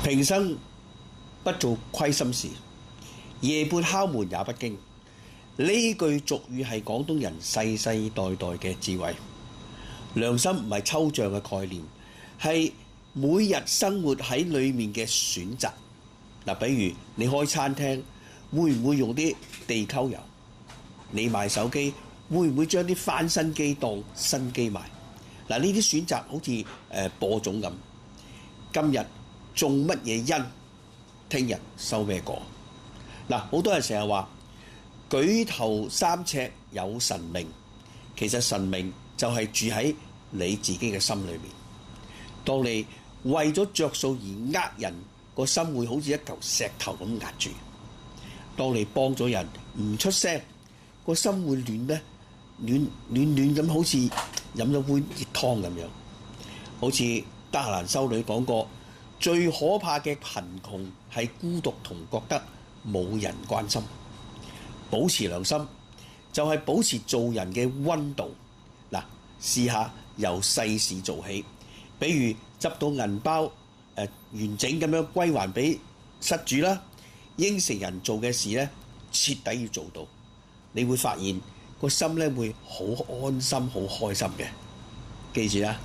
平生不做虧心事，夜半敲門也不驚。呢句俗語係廣東人世世代代嘅智慧。良心唔係抽象嘅概念，係每日生活喺裡面嘅選擇。比如你開餐廳，會唔會用啲地溝油？你賣手機，會唔會將啲翻新機當新機賣？呢啲選擇好似播種咁。今日種乜嘢因，聽日收咩果？好多人成日話舉頭三尺有神明，其實神明就係住喺你自己嘅心裏面。當你為咗着數而呃人，個心會好似一嚿石頭咁壓住；當你幫咗人唔出聲，個心會暖咁，好似飲咗杯熱湯咁樣。好似德蘭修女講過，最可怕嘅貧窮係孤獨同覺得冇人關心。保持良心就係保持做人嘅溫度。試下由細事做起，比如執到銀包完整咁樣歸還俾失主啦，應承人做嘅事咧，徹底要做到，你會發現個心咧會好安心、好開心嘅。記住啦。